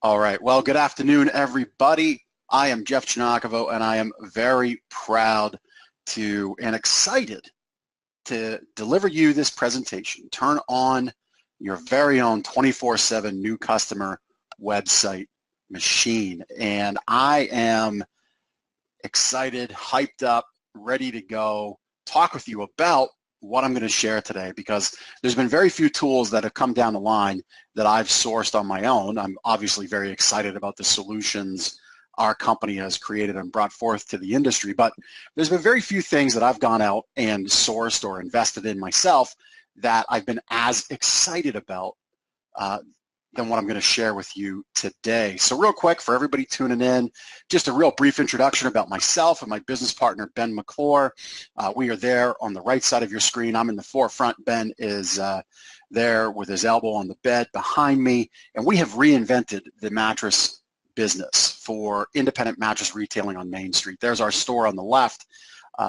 All right. Well, good afternoon, everybody. I am Jeff Chinakovo, and I am very proud and excited to deliver you this presentation. Turn on your very own 24/7 new customer website machine. And I am excited, hyped up, ready to go talk with you about what I'm going to share today, because there's been very few tools that have come down the line that I've sourced on my own. I'm obviously very excited about the solutions our company has created and brought forth to the industry, but there's been very few things that I've gone out and sourced or invested in myself that I've been as excited about than what I'm going to share with you today. So real quick, for everybody tuning in, just a real brief introduction about myself and my business partner, Ben McClure. We are there on the right side of your screen. I'm in the forefront. Ben is there with his elbow on the bed behind me, and we have reinvented the mattress business for independent mattress retailing on Main Street. There's our store on the left.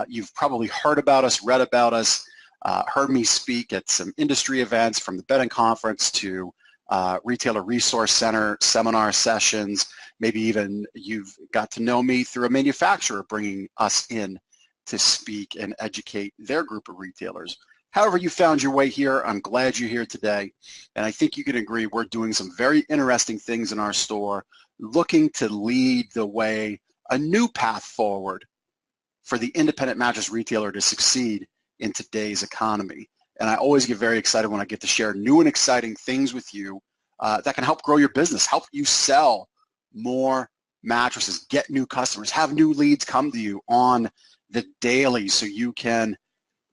You've probably heard about us, read about us, heard me speak at some industry events, from the bedding conference to retailer resource center seminar sessions. Maybe even you've got to know me through a manufacturer bringing us in to speak and educate their group of retailers. However you found your way here, I'm glad you're here today, and I think you can agree we're doing some very interesting things in our store, looking to lead the way, a new path forward for the independent mattress retailer to succeed in today's economy. And I always get very excited when I get to share new and exciting things with you that can help grow your business, help you sell more mattresses, get new customers, have new leads come to you on the daily, so you can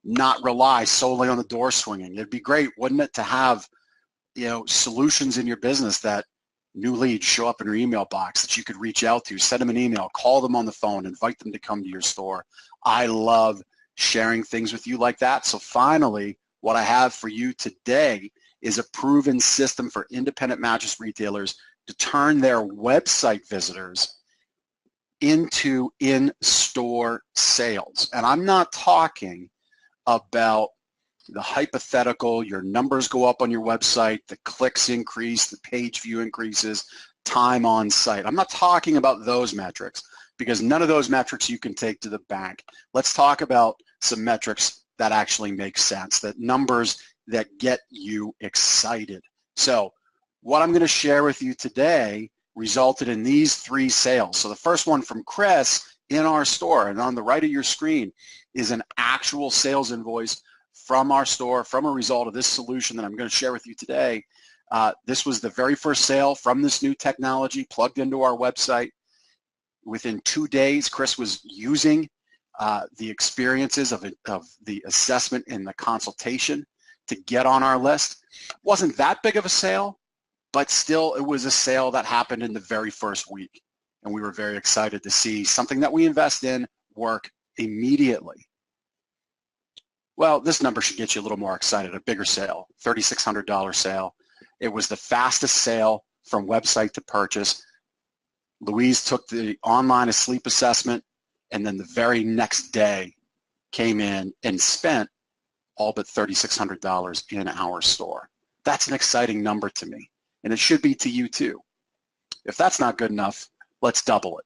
not rely solely on the door swinging. It'd be great, wouldn't it, to have, solutions in your business that new leads show up in your email box that you could reach out to, send them an email, call them on the phone, invite them to come to your store. I love sharing things with you like that. So finally, what I have for you today is a proven system for independent mattress retailers to turn their website visitors into in-store sales. And I'm not talking about the hypothetical, your numbers go up on your website, the clicks increase, the page view increases, time on site. I'm not talking about those metrics, because none of those metrics you can take to the bank. Let's talk about some metrics that actually make sense, that numbers that get you excited. So what I'm going to share with you today resulted in these 3 sales. So the first one from Chris in our store, and on the right of your screen is an actual sales invoice from our store, from a result of this solution that I'm going to share with you today. This was the very first sale from this new technology plugged into our website. Within 2 days, Chris was using the experiences of the assessment and the consultation to get on our list. Wasn't that big of a sale, but still it was a sale that happened in the very first week. And we were very excited to see something that we invest in work immediately. Well, this number should get you a little more excited. A bigger sale, $3,600 sale. It was the fastest sale from website to purchase. Louise took the online sleep assessment, and then the very next day came in and spent all but $3,600 in our store. That's an exciting number to me, and it should be to you too. If that's not good enough, let's double it.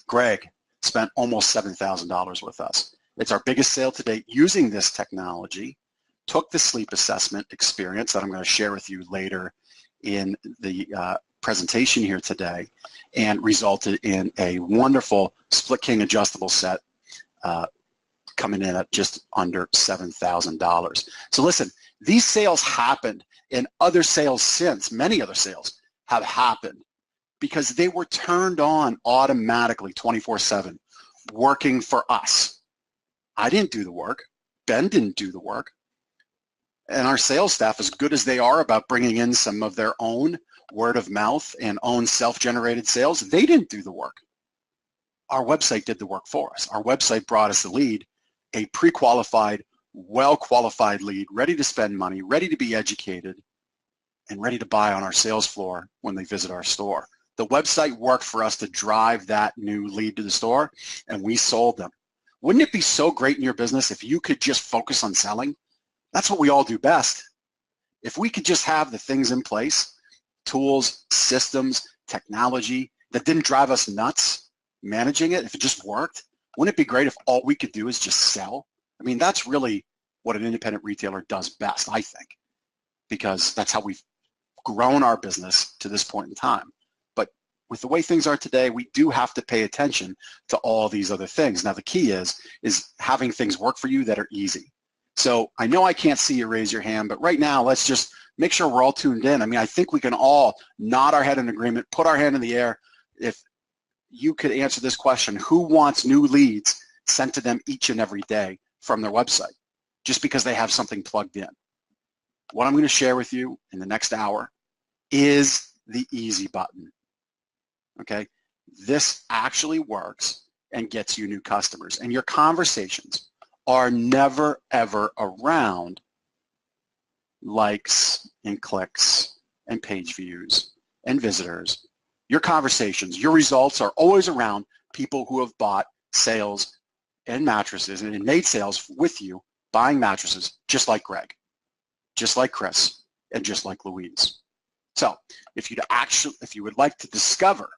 Greg spent almost $7,000 with us. It's our biggest sale to date using this technology, took the sleep assessment experience that I'm going to share with you later in the presentation here today, and resulted in a wonderful split king adjustable set coming in at just under $7,000. So listen, these sales happened, and other sales since, many other sales have happened because they were turned on automatically 24/7, working for us. I didn't do the work. Ben didn't do the work. And our sales staff, as good as they are about bringing in some of their own word of mouth and own self-generated sales, they didn't do the work. Our website did the work for us. Our website brought us the lead, a pre-qualified, well-qualified lead, ready to spend money, ready to be educated, and ready to buy on our sales floor when they visit our store. The website worked for us to drive that new lead to the store, and we sold them. Wouldn't it be so great in your business if you could just focus on selling? That's what we all do best. If we could just have the things in place, tools, systems, technology that didn't drive us nuts managing it, if it just worked, wouldn't it be great if all we could do is just sell? I mean, that's really what an independent retailer does best, I think, because that's how we've grown our business to this point in time. But with the way things are today, we do have to pay attention to all these other things. Now, the key is having things work for you that are easy. So I know I can't see you raise your hand, but right now, let's just make sure we're all tuned in. I mean, I think we can all nod our head in agreement, put our hand in the air. If you could answer this question, who wants new leads sent to them each and every day from their website just because they have something plugged in? What I'm going to share with you in the next hour is the easy button. Okay? This actually works and gets you new customers. And your conversations are never, ever around likes and clicks and page views and visitors. Your conversations, your results are always around people who have bought sales and mattresses and made sales with you buying mattresses, just like Greg, just like Chris, and just like Louise. So if you would like to discover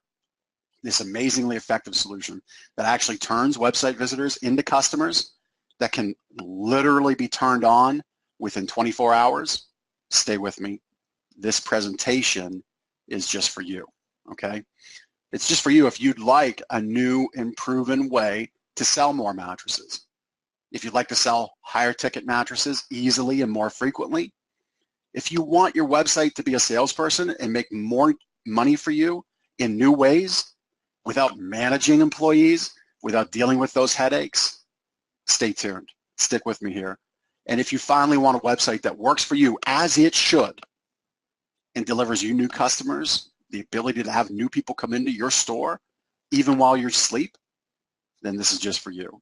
this amazingly effective solution that actually turns website visitors into customers that can literally be turned on within 24 hours, stay with me. This presentation is just for you, okay? It's just for you if you'd like a new and proven way to sell more mattresses. If you'd like to sell higher ticket mattresses easily and more frequently. If you want your website to be a salesperson and make more money for you in new ways without managing employees, without dealing with those headaches, stay tuned. Stick with me here. And if you finally want a website that works for you as it should and delivers you new customers, the ability to have new people come into your store even while you're asleep, then this is just for you.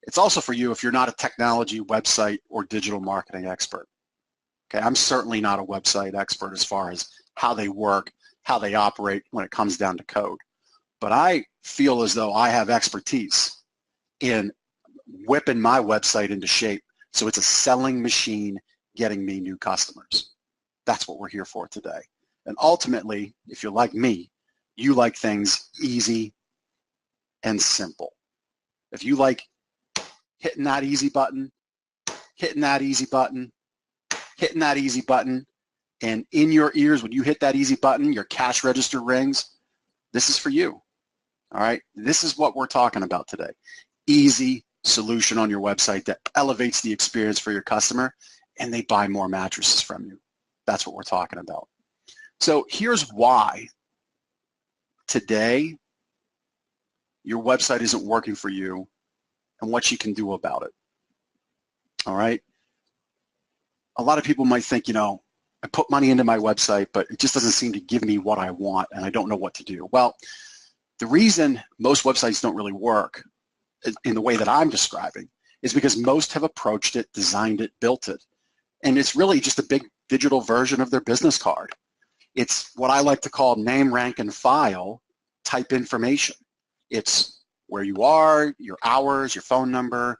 It's also for you if you're not a technology, website, or digital marketing expert. Okay, I'm certainly not a website expert as far as how they work, how they operate when it comes down to code. But I feel as though I have expertise in whipping my website into shape so it's a selling machine getting me new customers. That's what we're here for today. And ultimately, if you're like me, you like things easy and simple. If you like hitting that easy button, hitting that easy button, hitting that easy button, and in your ears when you hit that easy button, your cash register rings, this is for you. All right? This is what we're talking about today. Easy solution on your website that elevates the experience for your customer and they buy more mattresses from you. That's what we're talking about. So here's why today your website isn't working for you and what you can do about it. All right? A lot of people might think, you know, I put money into my website, but it just doesn't seem to give me what I want and I don't know what to do. Well, the reason most websites don't really work in the way that I'm describing is because most have approached it, designed it, built it. And it's really just a big digital version of their business card. It's what I like to call name, rank, and file type information. It's where you are, your hours, your phone number,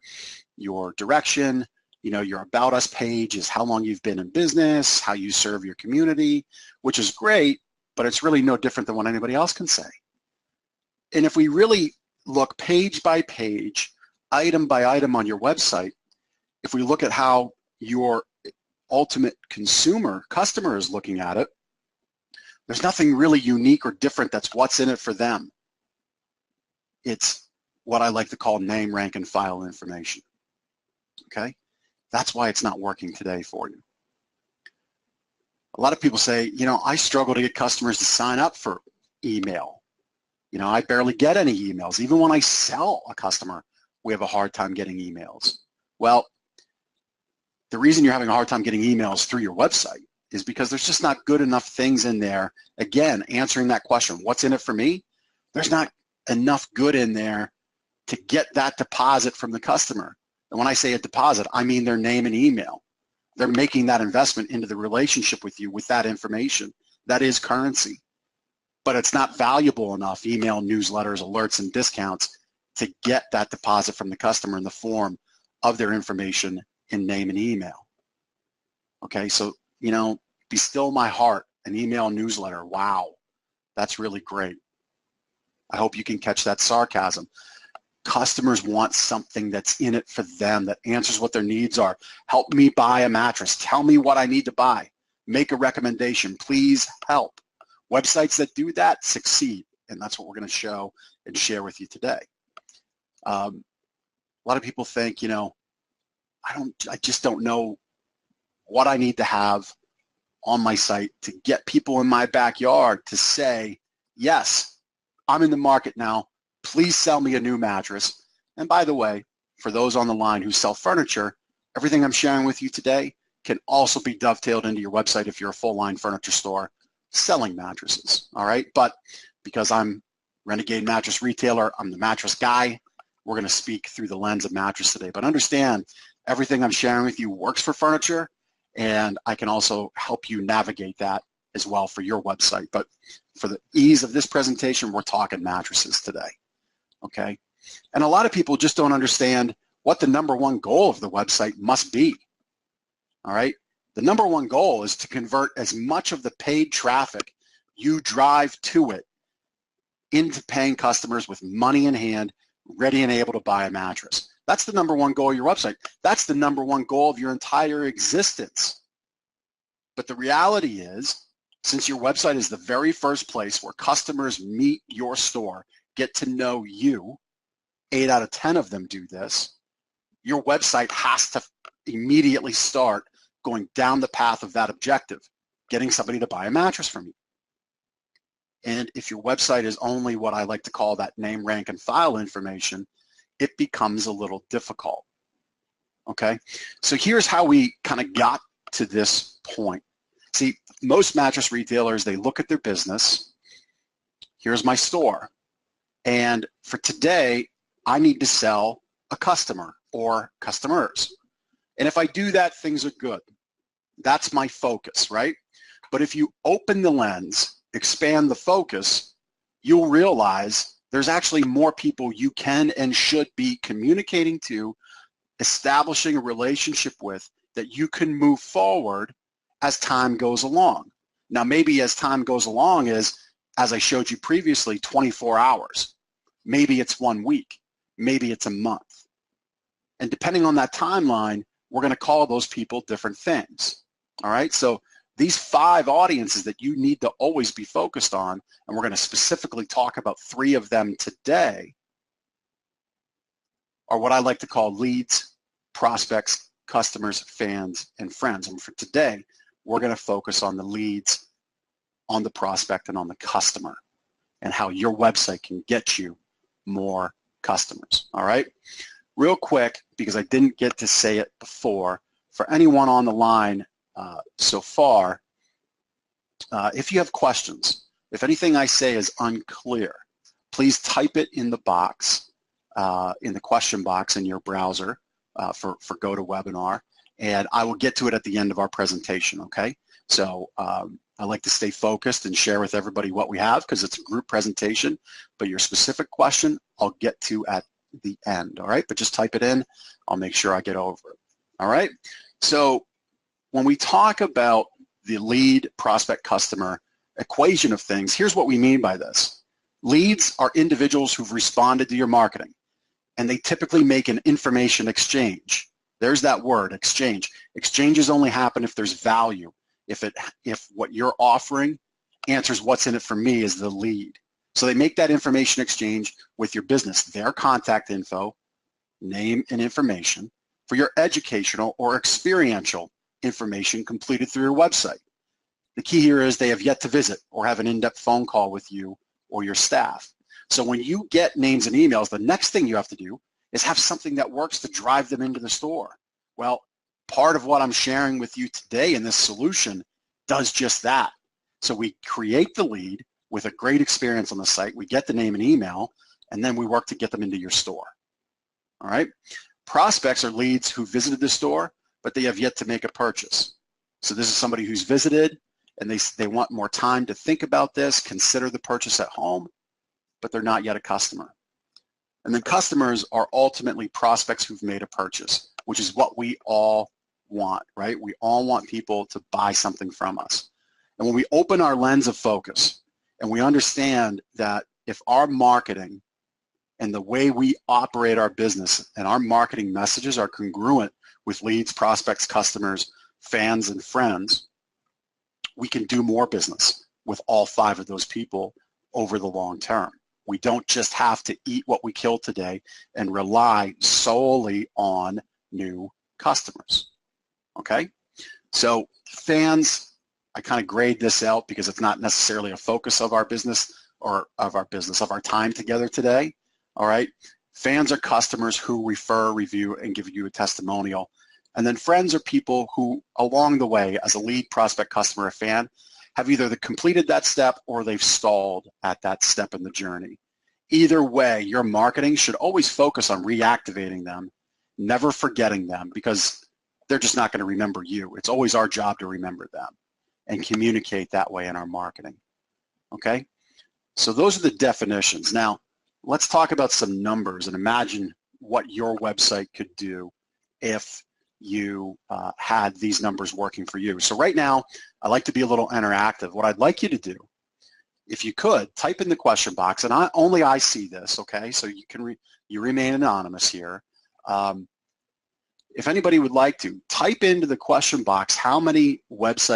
your direction, you know, your About Us page is how long you've been in business, how you serve your community, which is great, but it's really no different than what anybody else can say. And if we really look page by page, item by item on your website, if we look at how your ultimate customer is looking at it, there's nothing really unique or different that's what's in it for them. It's what I like to call name, rank, and file information. Okay? That's why it's not working today for you. A lot of people say, you know, I struggle to get customers to sign up for email. You know, I barely get any emails. Even when I sell a customer, we have a hard time getting emails. Well, the reason you're having a hard time getting emails through your website is because there's just not good enough things in there. Again, answering that question, what's in it for me? There's not enough good in there to get that deposit from the customer. And when I say a deposit, I mean their name and email. They're making that investment into the relationship with you with that information. That is currency. But it's not valuable enough, email, newsletters, alerts, and discounts, to get that deposit from the customer in the form of their information in name and email. Okay, so, you know, be still my heart an email newsletter. Wow, that's really great. I hope you can catch that sarcasm. Customers want something that's in it for them, that answers what their needs are. Help me buy a mattress. Tell me what I need to buy. Make a recommendation. Please help. Websites that do that succeed, and that's what we're going to show and share with you today. A lot of people think, you know, I just don't know what I need to have on my site to get people in my backyard to say, yes, I'm in the market now. Please sell me a new mattress. And by the way, for those on the line who sell furniture, everything I'm sharing with you today can also be dovetailed into your website if you're a full-line furniture store selling mattresses, all right? But because I'm Renegade Mattress Retailer, I'm the mattress guy, we're going to speak through the lens of mattress today. But understand, everything I'm sharing with you works for furniture, and I can also help you navigate that as well for your website. But for the ease of this presentation, we're talking mattresses today, okay? And a lot of people just don't understand what the number one goal of the website must be, all right? The number one goal is to convert as much of the paid traffic you drive to it into paying customers with money in hand, ready and able to buy a mattress. That's the number one goal of your website. That's the number one goal of your entire existence. But the reality is, since your website is the very first place where customers meet your store, get to know you, 8 out of 10 of them do this, your website has to immediately start going down the path of that objective, getting somebody to buy a mattress from you. And if your website is only what I like to call that name, rank, and file information, it becomes a little difficult, okay? So here's how we kind of got to this point. See, most mattress retailers, they look at their business. Here's my store. And for today, I need to sell a customer or customers. And if I do that, things are good. That's my focus, right? But if you open the lens, expand the focus, you'll realize there's actually more people you can and should be communicating to, establishing a relationship with, that you can move forward as time goes along. Now, maybe as time goes along is, as I showed you previously, 24 hours. Maybe it's 1 week. Maybe it's a month. And depending on that timeline, we're going to call those people different things. All right? So these 5 audiences that you need to always be focused on, and we're going to specifically talk about 3 of them today, are what I like to call leads, prospects, customers, fans, and friends. And for today, we're going to focus on the leads, on the prospect, and on the customer, and how your website can get you more customers. All right? Real quick, because I didn't get to say it before, for anyone on the line so far, if you have questions, if anything I say is unclear, please type it in the box, in the question box in your browser for GoToWebinar, and I will get to it at the end of our presentation, okay? So I like to stay focused and share with everybody what we have because it's a group presentation, but your specific question I'll get to at the end, all right? But just type it in. I'll make sure I get over it, all right? So when we talk about the lead, prospect, customer equation of things, here's what we mean by this. Leads are individuals who've responded to your marketing, and they typically make an information exchange. There's that word, exchange. Exchanges only happen if there's value. If what you're offering answers what's in it for me is the lead. So they make that information exchange with your business, their contact info, name and information, for your educational or experiential information completed through your website. The key here is they have yet to visit or have an in-depth phone call with you or your staff. So when you get names and emails, the next thing you have to do is have something that works to drive them into the store. Well, part of what I'm sharing with you today in this solution does just that. So we create the lead with a great experience on the site, we get the name and email, and then we work to get them into your store. All right? Prospects are leads who visited the store, but they have yet to make a purchase. So this is somebody who's visited, and they want more time to think about this, consider the purchase at home, but they're not yet a customer. And then customers are ultimately prospects who've made a purchase, which is what we all want, right? We all want people to buy something from us. And when we open our lens of focus and we understand that if our marketing and the way we operate our business and our marketing messages are congruent with leads, prospects, customers, fans, and friends, we can do more business with all 5 of those people over the long term. We don't just have to eat what we kill today and rely solely on new customers, okay? So fans, I kind of grade this out because it's not necessarily a focus of our business or of our time together today, all right? Fans are customers who refer, review, and give you a testimonial. And then friends are people who, along the way, as a lead, prospect, customer, or fan, have either completed that step or they've stalled at that step in the journey. Either way, your marketing should always focus on reactivating them, never forgetting them, because they're just not going to remember you. It's always our job to remember them and communicate that way in our marketing, okay? So those are the definitions. Now, let's talk about some numbers and imagine what your website could do if you had these numbers working for you. So right now, I like to be a little interactive. What I'd like you to do, if you could, type in the question box, and only I see this, okay? So you can you remain anonymous here. If anybody would like to, type into the question box how many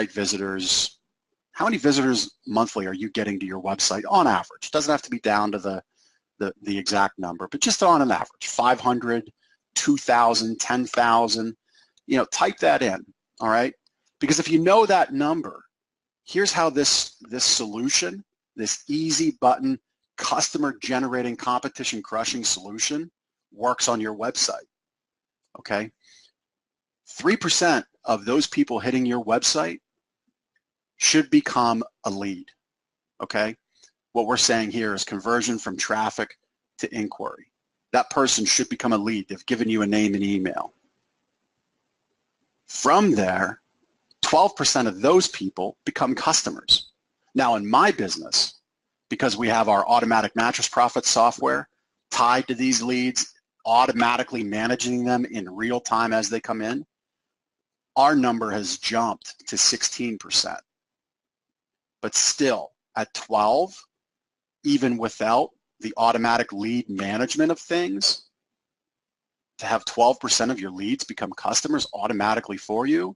visitors monthly are you getting to your website on average? It doesn't have to be down to the exact number, but just on an average, 500, 2,000, 10,000, type that in, all right? Because if you know that number, here's how this solution, this easy button, customer generating, competition crushing solution works on your website, okay? 3% of those people hitting your website should become a lead, okay? What we're saying here is conversion from traffic to inquiry. That person should become a lead. They've given you a name and email. From there, 12% of those people become customers. Now in my business, because we have our automatic mattress profit software tied to these leads, automatically managing them in real time as they come in, our number has jumped to 16%. But still, at 12, even without the automatic lead management of things, to have 12% of your leads become customers automatically for you,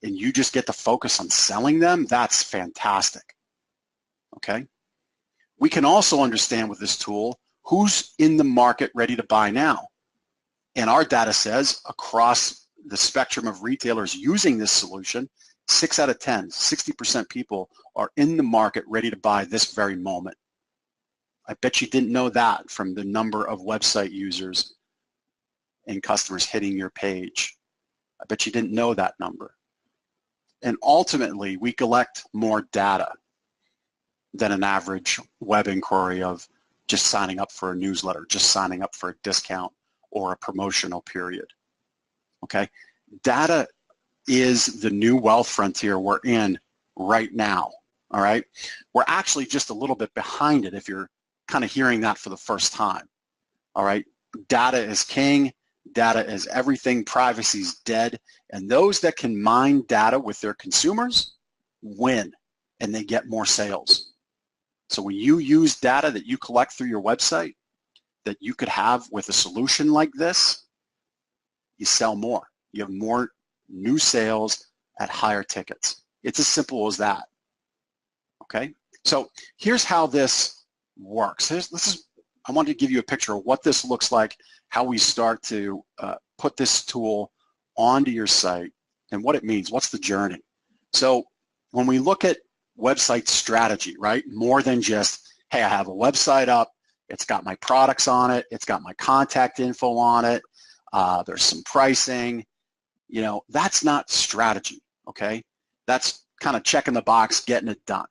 and you just get to focus on selling them, that's fantastic, okay? We can also understand with this tool who's in the market ready to buy now. And our data says across the spectrum of retailers using this solution, 6 out of 10, 60% people are in the market ready to buy this very moment. I bet you didn't know that from the number of website users and customers hitting your page. I bet you didn't know that number. And ultimately, we collect more data than an average web inquiry of just signing up for a newsletter, just signing up for a discount or a promotional period, okay? Data is the new wealth frontier we're in right now, all right? We're actually just a little bit behind it if you're kind of hearing that for the first time, all right? Data is king, data is everything, privacy's dead, and those that can mine data with their consumers win, and they get more sales. So when you use data that you collect through your website that you could have with a solution like this, you sell more. You have more new sales at higher tickets. It's as simple as that, okay? So here's how this works. I want to give you a picture of what this looks like, how we start to put this tool onto your site and what it means, what's the journey. So when we look at website strategy, right, more than just, hey, I have a website up, it's got my products on it, it's got my contact info on it, there's some pricing, that's not strategy, okay? That's kind of checking the box, getting it done.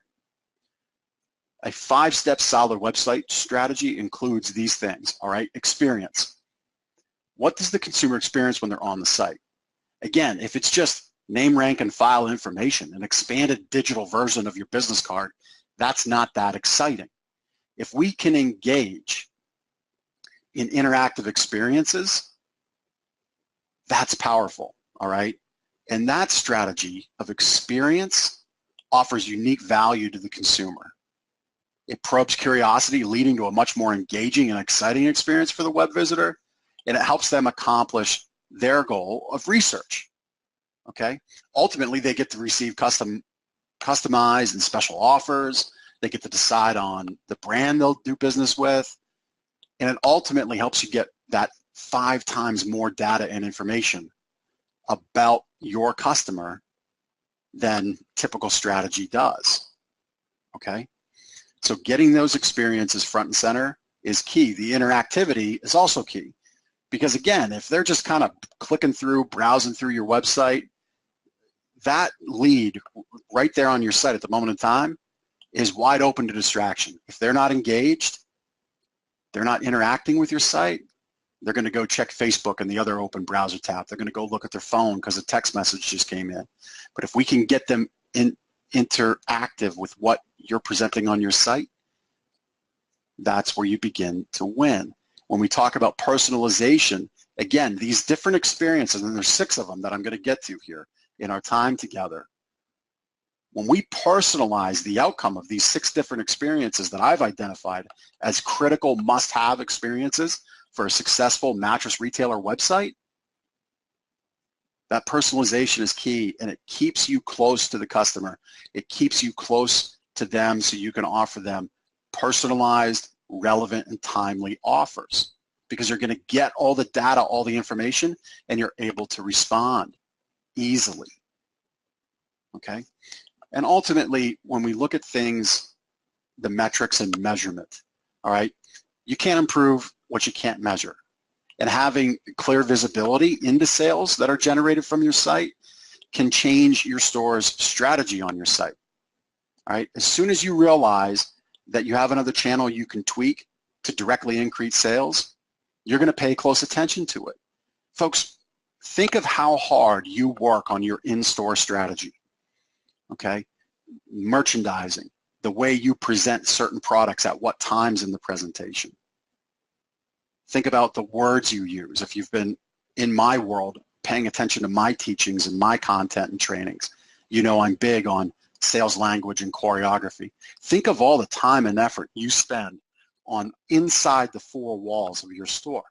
A 5-step solid website strategy includes these things, all right? Experience. What does the consumer experience when they're on the site? Again, if it's just name, rank, and file information, an expanded digital version of your business card, that's not that exciting. If we can engage in interactive experiences, that's powerful, all right? And that strategy of experience offers unique value to the consumer. It probes curiosity, leading to a much more engaging and exciting experience for the web visitor, and it helps them accomplish their goal of research. Okay? Ultimately, they get to receive customized and special offers. They get to decide on the brand they'll do business with, and it ultimately helps you get that 5 times more data and information about your customer than typical strategy does. Okay? So getting those experiences front and center is key. The interactivity is also key, because again, if they're just kind of clicking through, browsing through your website, that lead right there on your site at the moment in time is wide open to distraction. If they're not engaged, they're not interacting with your site, they're going to go check Facebook and the other open browser tab. They're going to go look at their phone because a text message just came in. But if we can get them interactive with what you're presenting on your site, that's where you begin to win. When we talk about personalization, again, these different experiences, and there's 6 of them that I'm going to get to here in our time together. When we personalize the outcome of these 6 different experiences that I've identified as critical must-have experiences for a successful mattress retailer website, that personalization is key, and it keeps you close to the customer. It keeps you close to them so you can offer them personalized, relevant, and timely offers, because you're going to get all the data, all the information, and you're able to respond easily. Okay? And ultimately, when we look at things, the metrics and measurement, all right, you can't improve what you can't measure. And having clear visibility into sales that are generated from your site can change your store's strategy on your site. All right, as soon as you realize that you have another channel you can tweak to directly increase sales, you're going to pay close attention to it. Folks, think of how hard you work on your in-store strategy. Okay, merchandising, the way you present certain products at what times in the presentation. Think about the words you use. If you've been in my world paying attention to my teachings and my content and trainings, you know I'm big on sales language and choreography. Think of all the time and effort you spend on inside the 4 walls of your store.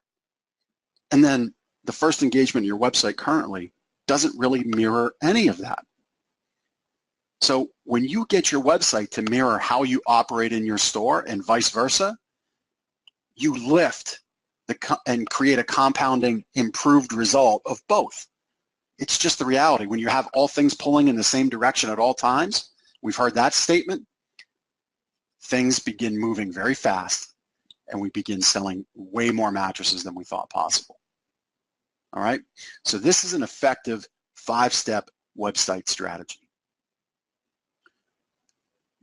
And then the first engagement in your website currently doesn't really mirror any of that. So when you get your website to mirror how you operate in your store and vice versa, you lift and create a compounding improved result of both. It's just the reality. When you have all things pulling in the same direction at all times, we've heard that statement, things begin moving very fast, and we begin selling way more mattresses than we thought possible. All right? So this is an effective 5-step website strategy.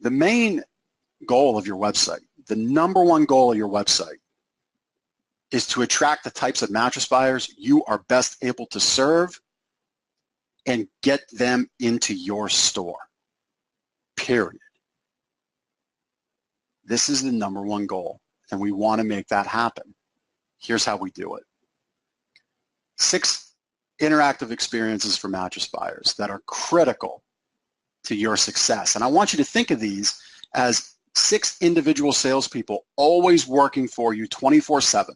The main goal of your website, the number one goal of your website, is to attract the types of mattress buyers you are best able to serve and get them into your store, period. This is the number one goal, and we want to make that happen. Here's how we do it. 6 interactive experiences for mattress buyers that are critical to your success. And I want you to think of these as 6 individual salespeople always working for you 24/7.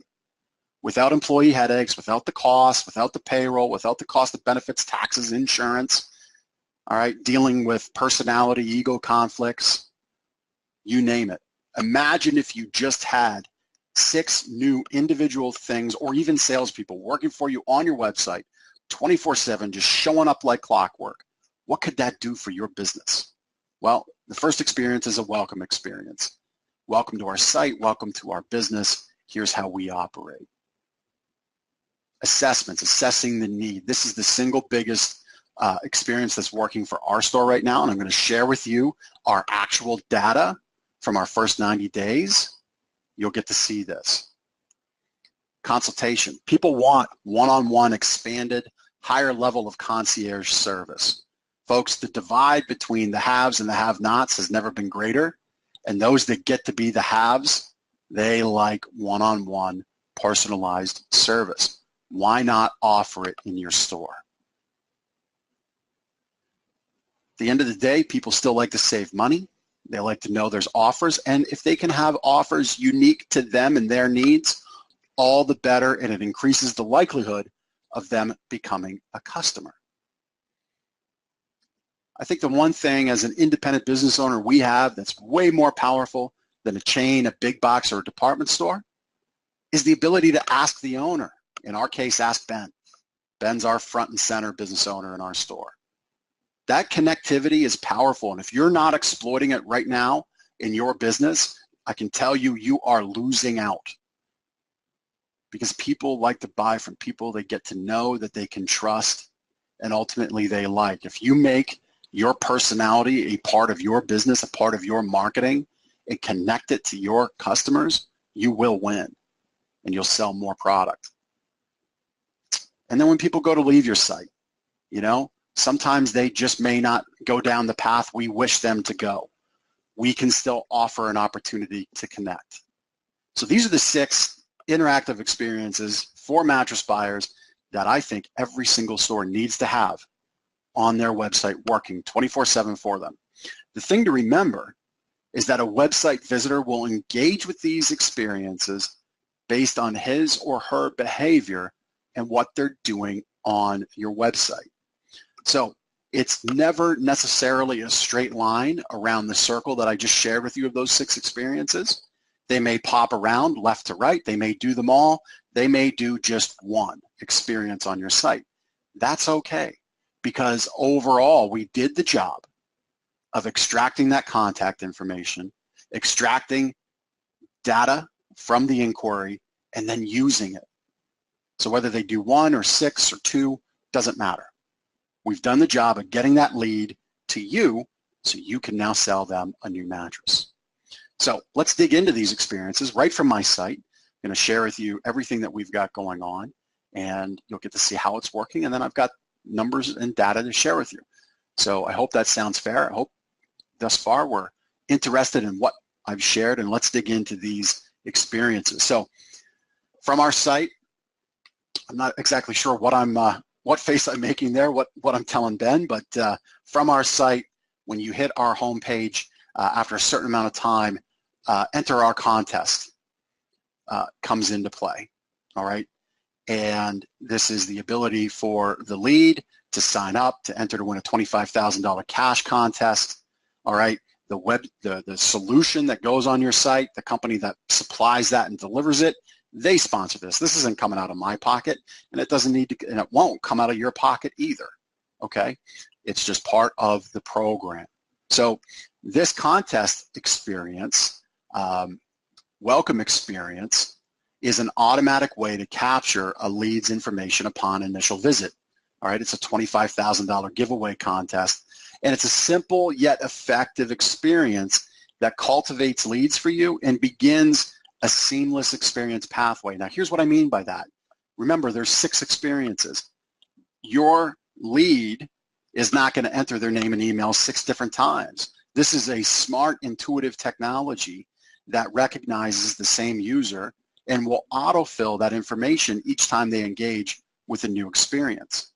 Without employee headaches, without the cost, without the payroll, without the cost of benefits, taxes, insurance, all right, dealing with personality, ego conflicts, you name it. Imagine if you just had 6 new individual things or even salespeople working for you on your website 24/7, just showing up like clockwork. What could that do for your business? Well, the first experience is a welcome experience. Welcome to our site, welcome to our business. Here's how we operate. Assessments, assessing the need. This is the single biggest experience that's working for our store right now, and I'm going to share with you our actual data from our first 90 days. You'll get to see this. Consultation. People want one-on-one, expanded, higher level of concierge service. Folks, the divide between the haves and the have-nots has never been greater, and those that get to be the haves, they like one-on-one personalized service. Why not offer it in your store? the end of the day, people still like to save money. They like to know there's offers, and if they can have offers unique to them and their needs, all the better, and it increases the likelihood of them becoming a customer. I think the one thing as an independent business owner we have that's way more powerful than a chain, a big box, or a department store is the ability to ask the owner. In our case, ask Ben. Ben's our front and center business owner in our store. That connectivity is powerful, and if you're not exploiting it right now in your business, I can tell you, you are losing out, because people like to buy from people they get to know, that they can trust, and ultimately they like. If you make your personality a part of your business, a part of your marketing, and connect it to your customers, you will win, and you'll sell more product. And then when people go to leave your site, sometimes they just may not go down the path we wish them to go. We can still offer an opportunity to connect. So these are the 6 interactive experiences for mattress buyers that I think every single store needs to have on their website, working 24/7 for them. The thing to remember is that a website visitor will engage with these experiences based on his or her behavior and what they're doing on your website. So it's never necessarily a straight line around the circle that I just shared with you of those 6 experiences. They may pop around left to right. They may do them all. They may do just one experience on your site. That's okay, because overall we did the job of extracting that contact information, extracting data from the inquiry, and then using it. So whether they do 1 or 6 or 2, doesn't matter. We've done the job of getting that lead to you so you can now sell them a new mattress. So let's dig into these experiences right from my site. I'm going to share with you everything that we've got going on, and you'll get to see how it's working, and then I've got numbers and data to share with you. So I hope that sounds fair. I hope thus far we're interested in what I've shared, and let's dig into these experiences. So from our site, I'm not exactly sure what face I'm making there, what I'm telling Ben, but from our site, when you hit our homepage, after a certain amount of time, enter our contest comes into play, all right? And this is the ability for the lead to sign up, to enter to win a $25,000 cash contest, all right? The solution that goes on your site, the company that supplies that and delivers it, they sponsor this. This isn't coming out of my pocket, and it doesn't need to, and it won't come out of your pocket either, okay? It's just part of the program. So this contest experience, welcome experience, is an automatic way to capture a lead's information upon initial visit. All right, it's a $25,000 giveaway contest, and it's a simple yet effective experience that cultivates leads for you and begins a seamless experience pathway. Now, here's what I mean by that. Remember, there's 6 experiences. Your lead is not going to enter their name and email 6 different times. This is a smart, intuitive technology that recognizes the same user and will autofill that information each time they engage with a new experience.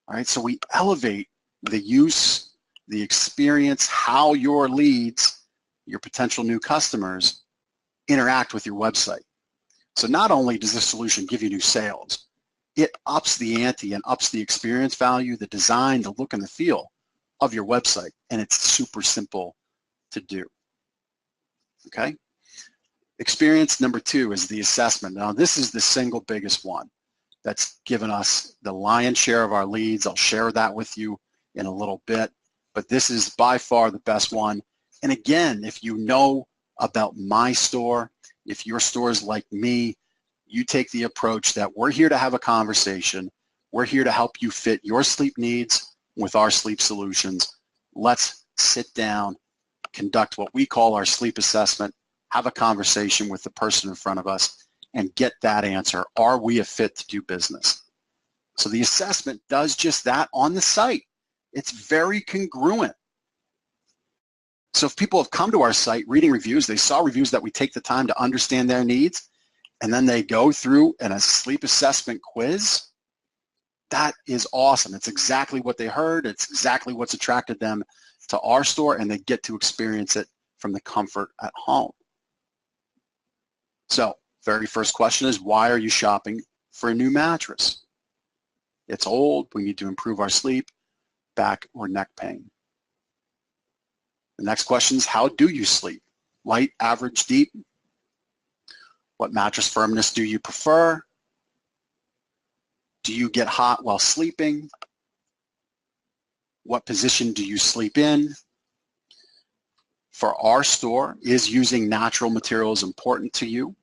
All right, so we elevate the use, the experience, how your leads, your potential new customers, interact with your website. So not only does this solution give you new sales, it ups the ante and ups the experience value, the design, the look and the feel of your website, and it's super simple to do, okay? Experience number 2 is the assessment. Now this is the single biggest one that's given us the lion's share of our leads. I'll share that with you in a little bit, but this is by far the best one. And again, if you know about my store, if your store is like me, you take the approach that we're here to have a conversation. We're here to help you fit your sleep needs with our sleep solutions. Let's sit down, conduct what we call our sleep assessment, have a conversation with the person in front of us, and get that answer. Are we a fit to do business? So the assessment does just that on the site. It's very congruent. So if people have come to our site reading reviews, they saw reviews that we take the time to understand their needs, and then they go through a sleep assessment quiz, That is awesome. It's exactly what they heard. It's exactly what's attracted them to our store, and they get to experience it from the comfort at home. So, very first question is, why are you shopping for a new mattress? It's old. We need to improve our sleep, back, or neck pain. The next question is, how do you sleep? Light, average, deep? What mattress firmness do you prefer? Do you get hot while sleeping? What position do you sleep in? For our store, is using natural materials important to you?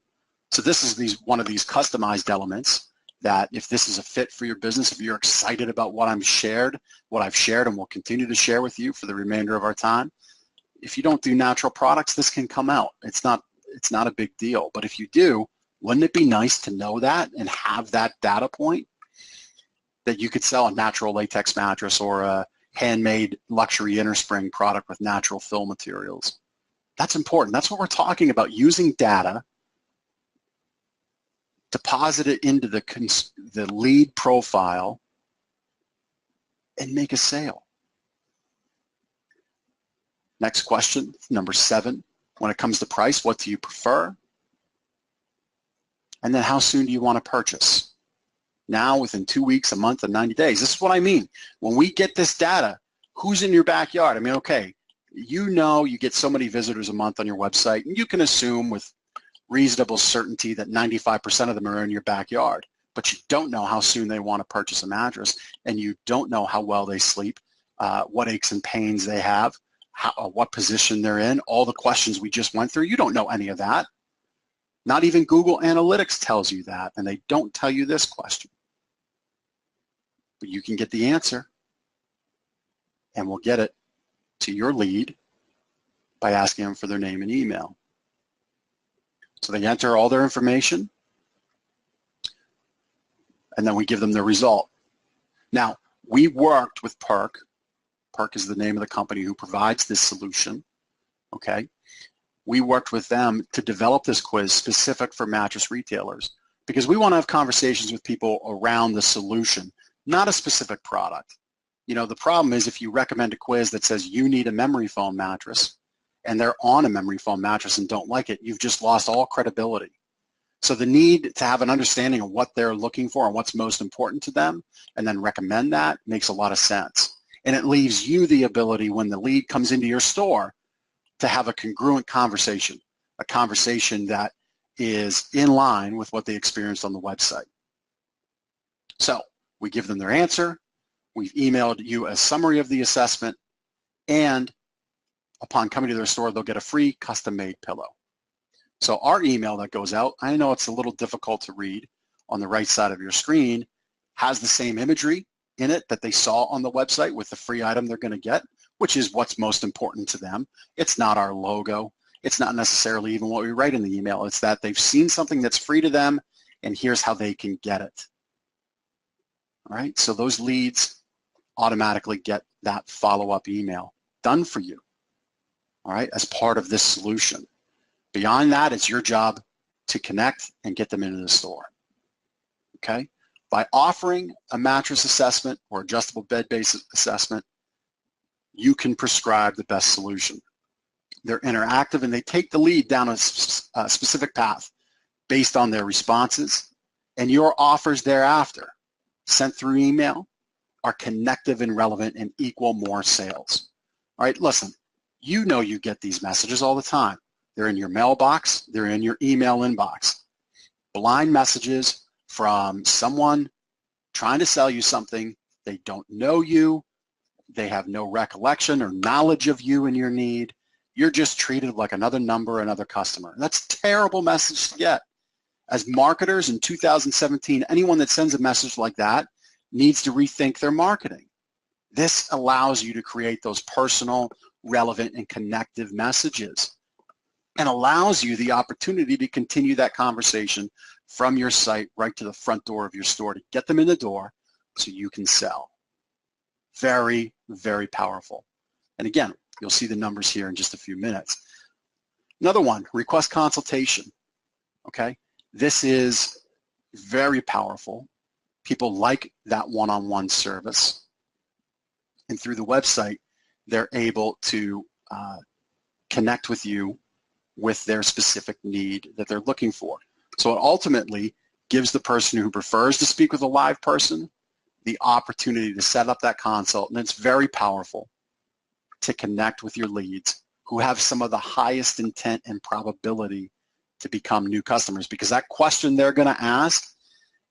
So this is one of these customized elements that if this is a fit for your business, if you're excited about what I've shared and will continue to share with you for the remainder of our time, if you don't do natural products, this can come out. It's not a big deal. But if you do, wouldn't it be nice to know that and have that data point that you could sell a natural latex mattress or a handmade luxury innerspring product with natural fill materials? That's important. That's what we're talking about, using data, deposit it into the lead profile, and make a sale. Next question, number 7. When it comes to price, what do you prefer? And then how soon do you want to purchase? Now, within 2 weeks, a month, and 90 days. This is what I mean. When we get this data, who's in your backyard? I mean, okay, you know you get so many visitors a month on your website, and you can assume with reasonable certainty that 95% of them are in your backyard, but you don't know how soon they want to purchase a mattress, and you don't know how well they sleep, what aches and pains they have, what position they're in, all the questions we just went through. You don't know any of that. Not even Google Analytics tells you that, and they don't tell you this question. But you can get the answer, and we'll get it to your lead by asking them for their name and email. So they enter all their information, and then we give them the result. Now, we worked with Perk. Perk is the name of the company who provides this solution, okay? We worked with them to develop this quiz specific for mattress retailers because we want to have conversations with people around the solution, not a specific product. You know, the problem is if you recommend a quiz that says you need a memory foam mattress and they're on a memory foam mattress and don't like it, you've just lost all credibility. So the need to have an understanding of what they're looking for and what's most important to them and then recommend that makes a lot of sense. And it leaves you the ability when the lead comes into your store to have a congruent conversation, a conversation that is in line with what they experienced on the website. So we give them their answer, we've emailed you a summary of the assessment, and upon coming to their store, they'll get a free custom-made pillow. So our email that goes out, I know it's a little difficult to read on the right side of your screen, has the same imagery in it that they saw on the website with the free item they're going to get, which is what's most important to them. It's not our logo. It's not necessarily even what we write in the email. It's that they've seen something that's free to them, and here's how they can get it. All right, so those leads automatically get that follow-up email done for you, all right, as part of this solution. Beyond that, it's your job to connect and get them into the store, okay? By offering a mattress assessment or adjustable bed base assessment, you can prescribe the best solution. They're interactive and they take the lead down a specific path based on their responses, and your offers thereafter, sent through email, are connective and relevant and equal more sales. All right, listen, you know you get these messages all the time. They're in your mailbox, they're in your email inbox. Blind messages from someone trying to sell you something. They don't know you, they have no recollection or knowledge of you and your need. You're just treated like another number, another customer. That's a terrible message to get. As marketers in 2017, anyone that sends a message like that needs to rethink their marketing. This allows you to create those personal, relevant, and connective messages and allows you the opportunity to continue that conversation from your site right to the front door of your store to get them in the door so you can sell. Very, very powerful. And again, you'll see the numbers here in just a few minutes. Another one, request consultation, okay? This is very powerful. People like that one-on-one service. And through the website, they're able to connect with you with their specific need that they're looking for. So it ultimately gives the person who prefers to speak with a live person the opportunity to set up that consult, and it's very powerful to connect with your leads who have some of the highest intent and probability to become new customers, because that question they're going to ask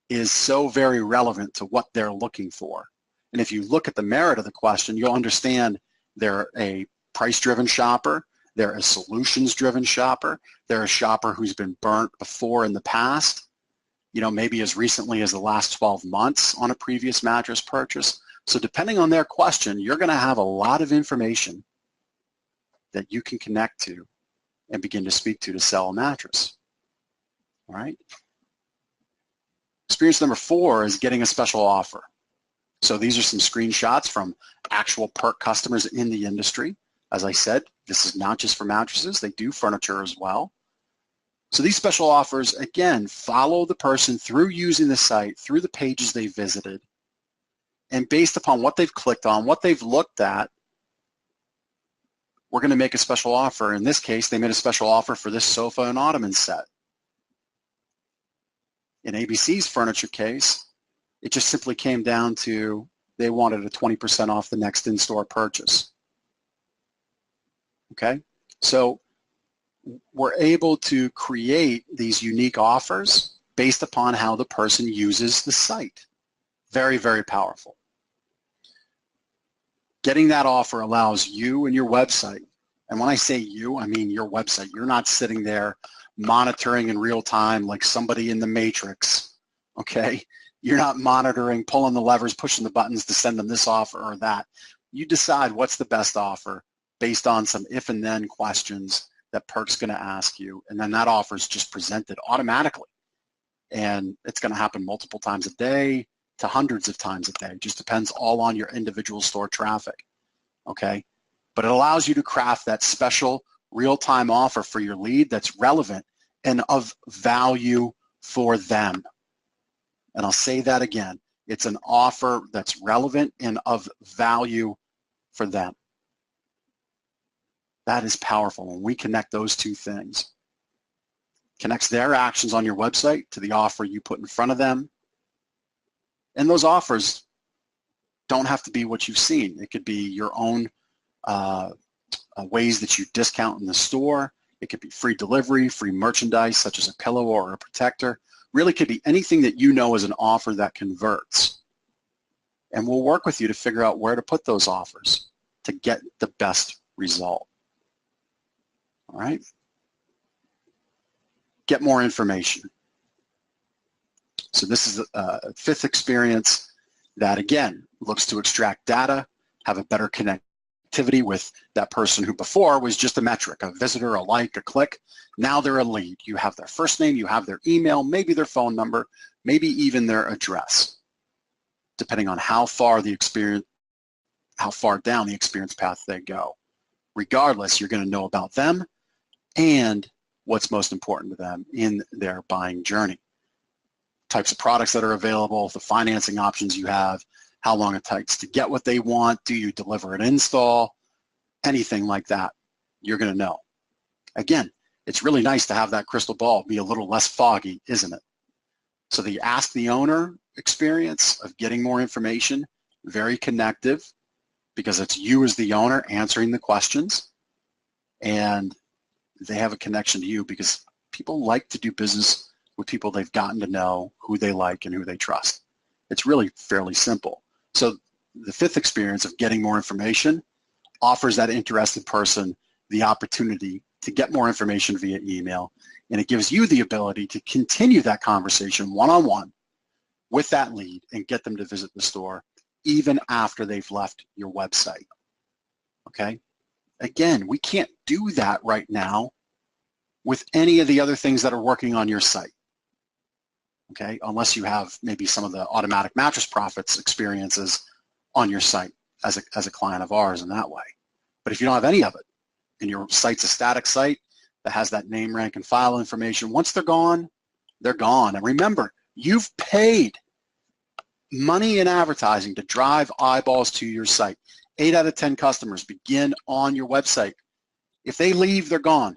is so very relevant to what they're looking for. And if you look at the merit of the question, you'll understand they're a price-driven shopper, they're a solutions-driven shopper, they're a shopper who's been burnt before in the past, maybe as recently as the last 12 months on a previous mattress purchase. So depending on their question, you're going to have a lot of information that you can connect to and begin to speak to sell a mattress. All right? Experience number 4 is getting a special offer. So these are some screenshots from actual perk customers in the industry. As I said, this is not just for mattresses. They do furniture as well. So these special offers, again, follow the person through using the site, through the pages they visited, and based upon what they've clicked on, what they've looked at, we're going to make a special offer. In this case, they made a special offer for this sofa and ottoman set. In ABC's furniture case, it just simply came down to they wanted a 20% off the next in-store purchase. Okay? So we're able to create these unique offers based upon how the person uses the site. Very, very powerful. Getting that offer allows you and your website, and when I say you, I mean your website. You're not sitting there monitoring in real time like somebody in the Matrix, okay? You're not monitoring, pulling the levers, pushing the buttons to send them this offer or that. You decide what's the best offer based on some if and then questions that Perk's going to ask you, and then that offer is just presented automatically. And it's going to happen multiple times a day to hundreds of times a day. It just depends all on your individual store traffic, okay? But it allows you to craft that special real-time offer for your lead that's relevant and of value for them. And I'll say that again. It's an offer that's relevant and of value for them. That is powerful when we connect those two things. Connects their actions on your website to the offer you put in front of them. And those offers don't have to be what you've seen. It could be your own ways that you discount in the store. It could be free delivery, free merchandise, such as a pillow or a protector. Really could be anything that you know is an offer that converts. And we'll work with you to figure out where to put those offers to get the best result. All right? Get more information. So this is a 5th experience that, again, looks to extract data, have a better connectivity with that person who before was just a metric, a visitor, a like, a click. Now they're a lead. You have their first name, you have their email, maybe their phone number, maybe even their address, depending on how far down the experience path they go. Regardless, you're going to know about them and what's most important to them in their buying journey. Types of products that are available, the financing options you have, how long it takes to get what they want, do you deliver an install, anything like that, you're going to know. Again, it's really nice to have that crystal ball be a little less foggy, isn't it? So the Ask the Owner experience of getting more information, very connective, because it's you as the owner answering the questions, and they have a connection to you because people like to do business with people they've gotten to know, who they like and who they trust. It's really fairly simple. So the 5th experience of getting more information offers that interested person the opportunity to get more information via email, and it gives you the ability to continue that conversation one-on-one with that lead and get them to visit the store even after they've left your website, okay? Again, we can't do that right now with any of the other things that are working on your site, okay? Unless you have maybe some of the automatic mattress profits experiences on your site as a client of ours in that way. But if you don't have any of it, and your site's a static site that has that name, rank, and file information, once they're gone, they're gone. And remember, you've paid money in advertising to drive eyeballs to your site. 8 out of 10 customers begin on your website. If they leave, they're gone.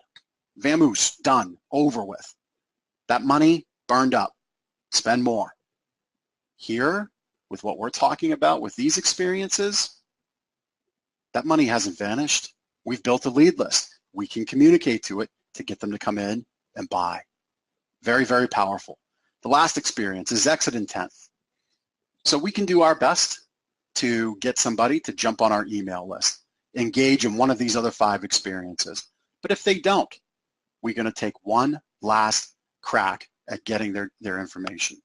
Vamoose, done, over with. That money burned up. Spend more. Here, with what we're talking about with these experiences, that money hasn't vanished. We've built a lead list. We can communicate to it to get them to come in and buy. Very, very powerful. The last experience is exit intent. So we can do our best to get somebody to jump on our email list, engage in one of these other 5 experiences. But if they don't, we're going to take one last crack at getting their information.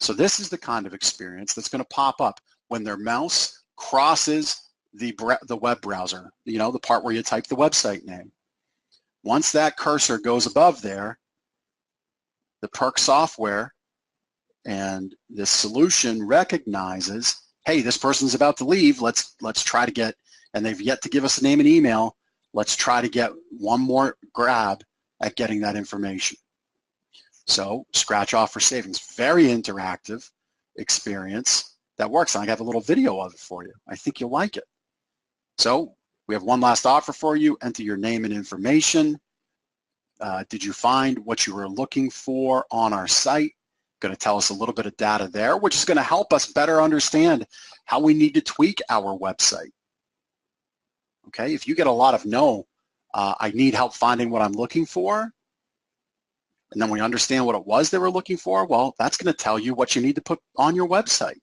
So this is the kind of experience that's going to pop up when their mouse crosses the web browser, you know, the part where you type the website name. Once that cursor goes above there, the Perk software and this solution recognizes, hey, this person's about to leave. Let's try to get, and they've yet to give us a name and email. Let's try to get one more grab at getting that information. So scratch off for savings. Very interactive experience that works. And I have a little video of it for you. I think you'll like it. So we have one last offer for you. Enter your name and information. Did you find what you were looking for on our site? Going to tell us a little bit of data there, which is going to help us better understand how we need to tweak our website. Okay, if you get a lot of no, I need help finding what I'm looking for, and then we understand what it was they were looking for, well, that's going to tell you what you need to put on your website.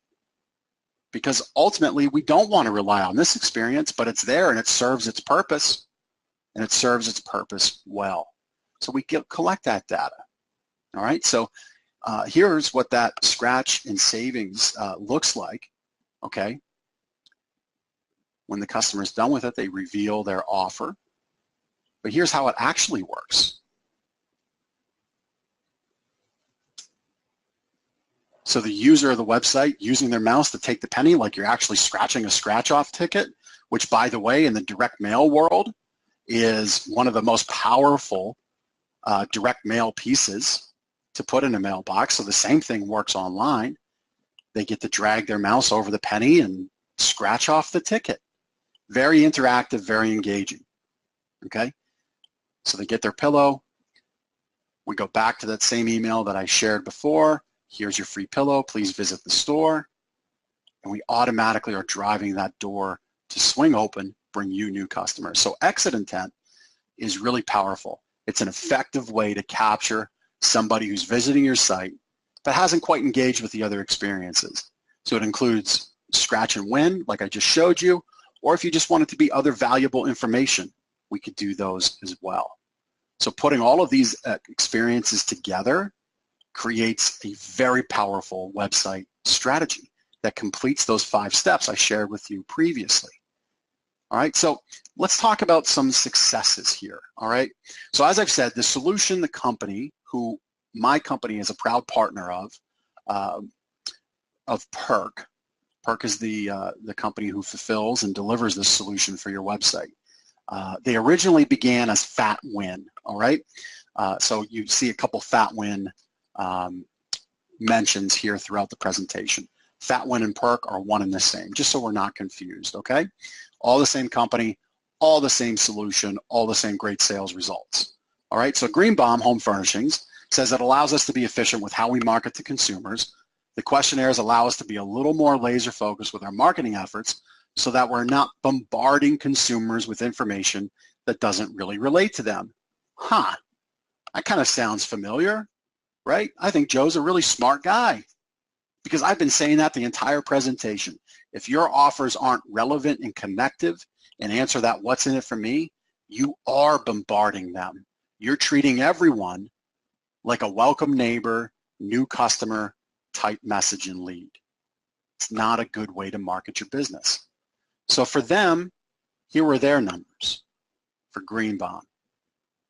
Because ultimately, we don't want to rely on this experience, but it's there and it serves its purpose, and it serves its purpose well. So we collect that data. All right, so here's what that scratch and savings looks like. Okay, when the customer's done with it, they reveal their offer. But here's how it actually works. So the user of the website using their mouse to take the penny, like you're actually scratching a scratch-off ticket, which, by the way, in the direct mail world is one of the most powerful direct mail pieces to put in a mailbox. So the same thing works online. They get to drag their mouse over the penny and scratch off the ticket. Very interactive, very engaging. Okay? So they get their pillow. We go back to that same email that I shared before. Here's your free pillow. Please visit the store. And we automatically are driving that door to swing open, bring you new customers. So exit intent is really powerful. It's an effective way to capture somebody who's visiting your site but hasn't quite engaged with the other experiences. So it includes scratch and win, like I just showed you, or if you just want it to be other valuable information, we could do those as well. So putting all of these experiences together creates a very powerful website strategy that completes those 5 steps I shared with you previously. All right, so let's talk about some successes here, all right? So as I've said, the solution, the company, who my company is a proud partner of Perk. Perk is the company who fulfills and delivers this solution for your website. They originally began as Fat Win, all right? So you see a couple Fat Win mentions here throughout the presentation. Fat Win and Perk are one and the same, just so we're not confused, okay? All the same company, all the same solution, all the same great sales results. All right, so Greenbaum Home Furnishings says it allows us to be efficient with how we market to consumers. The questionnaires allow us to be a little more laser focused with our marketing efforts so that we're not bombarding consumers with information that doesn't really relate to them. Huh, that kind of sounds familiar, right? I think Joe's a really smart guy because I've been saying that the entire presentation. If your offers aren't relevant and connective and answer that what's in it for me, you are bombarding them. You're treating everyone like a welcome neighbor, new customer type message and lead. It's not a good way to market your business. So for them, here were their numbers for Greenbaum.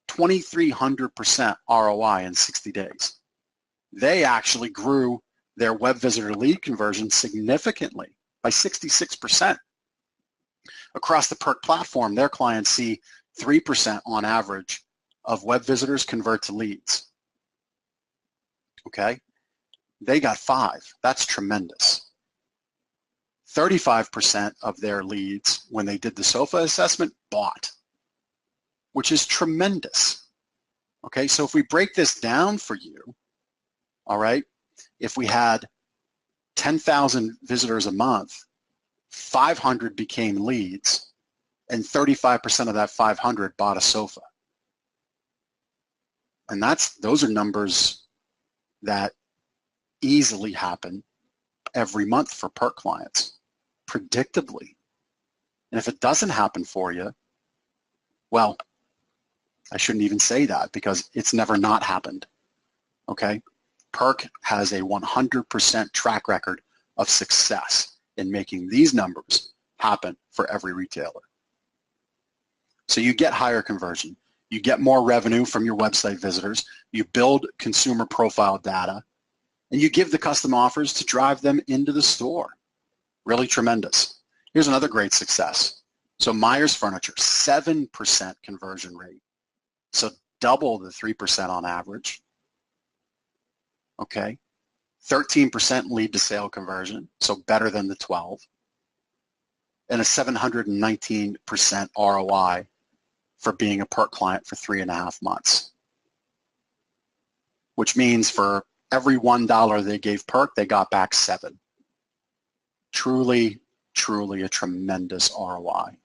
2,300% ROI in 60 days. They actually grew their web visitor lead conversion significantly by 66%. Across the Perk platform, their clients see 3% on average of web visitors convert to leads. Okay? They got 5. That's tremendous. 35% of their leads when they did the sofa assessment bought, which is tremendous. Okay, so if we break this down for you, all right, if we had 10,000 visitors a month, 500 became leads, and 35% of that 500 bought a sofa. And those are numbers that easily happen every month for perk clients, predictably. And if it doesn't happen for you, well, I shouldn't even say that because it's never not happened, okay? Perk has a 100% track record of success in making these numbers happen for every retailer. So you get higher conversion, you get more revenue from your website visitors, you build consumer profile data, and you give the custom offers to drive them into the store. Really tremendous. Here's another great success. So Myers Furniture, 7% conversion rate. So double the 3% on average. Okay. 13% lead to sale conversion, so better than the 12. And a 719% ROI for being a perk client for 3.5 months. Which means for every $1 they gave perk, they got back 7. Truly, truly a tremendous ROI.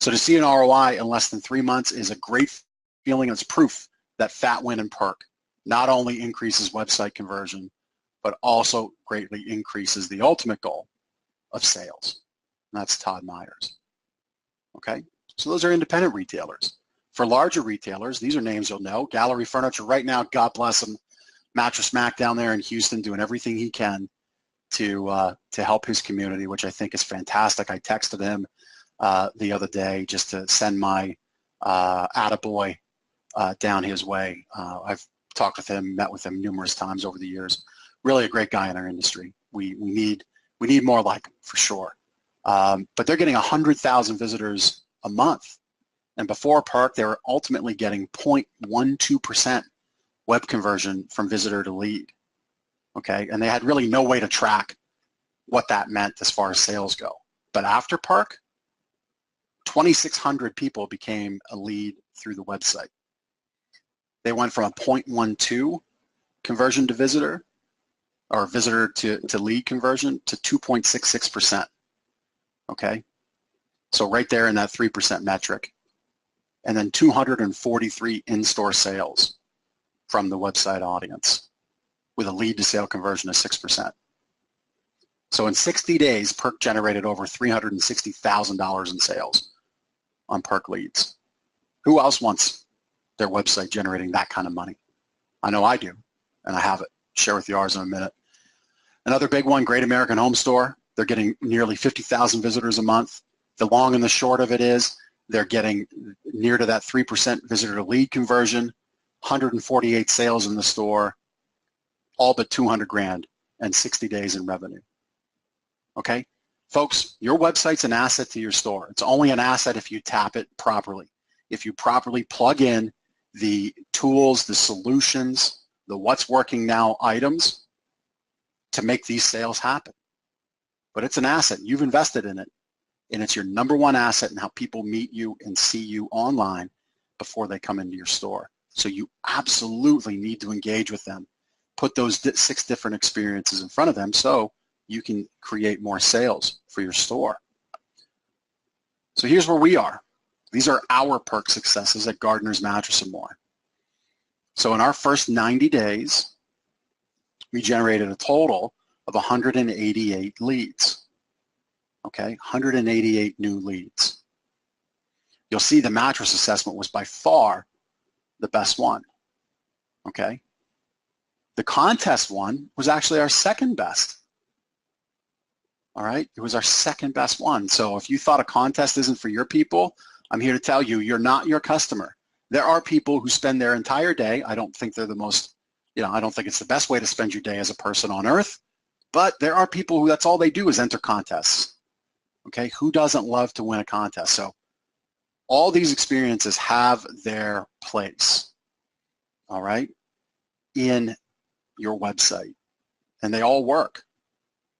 So to see an ROI in less than 3 months is a great feeling. It's proof that Fat Win and Perk not only increases website conversion, but also greatly increases the ultimate goal of sales. And that's Todd Myers. Okay, so those are independent retailers. For larger retailers, these are names you'll know. Gallery Furniture right now, God bless him. Mattress Mac down there in Houston doing everything he can to help his community, which I think is fantastic. I texted him the other day just to send my attaboy down his way. I've talked with him, met with him numerous times over the years. Really a great guy in our industry. We need more like him for sure. But they're getting 100,000 visitors a month. And before Perk, they were ultimately getting 0.12% web conversion from visitor to lead. Okay, and they had really no way to track what that meant as far as sales go. But after Perk, 2,600 people became a lead through the website. They went from a 0.12 conversion to visitor, or visitor to lead conversion, to 2.66%. Okay, so right there in that 3% metric. And then 243 in-store sales from the website audience with a lead to sale conversion of 6%. So in 60 days, Perk generated over $360,000 in sales on Perk leads. Who else wants their website generating that kind of money? I know I do, and I have it. Share with you ours in a minute. Another big one, Great American Home Store. They're getting nearly 50,000 visitors a month. The long and the short of it is they're getting near to that 3% visitor to lead conversion, 148 sales in the store, all but 200 grand and 60 days in revenue. Okay, folks, your website's an asset to your store. It's only an asset if you tap it properly. If you properly plug in the tools, the solutions, the what's working now items to make these sales happen. But it's an asset. You've invested in it, and it's your number one asset in how people meet you and see you online before they come into your store. So you absolutely need to engage with them. Put those 6 different experiences in front of them so you can create more sales for your store. So here's where we are. These are our Perk successes at Gardner's Mattress & More. So in our first 90 days, we generated a total of 188 leads. Okay, 188 new leads. You'll see the mattress assessment was by far the best one. Okay, the contest one was actually our second best. All right, it was our second best one. So if you thought a contest isn't for your people, I'm here to tell you, you're not your customer. There are people who spend their entire day. I don't think they're the most, I don't think it's the best way to spend your day as a person on earth, but there are people who that's all they do is enter contests. Okay, who doesn't love to win a contest? So all these experiences have their place, all right, in your website, and they all work.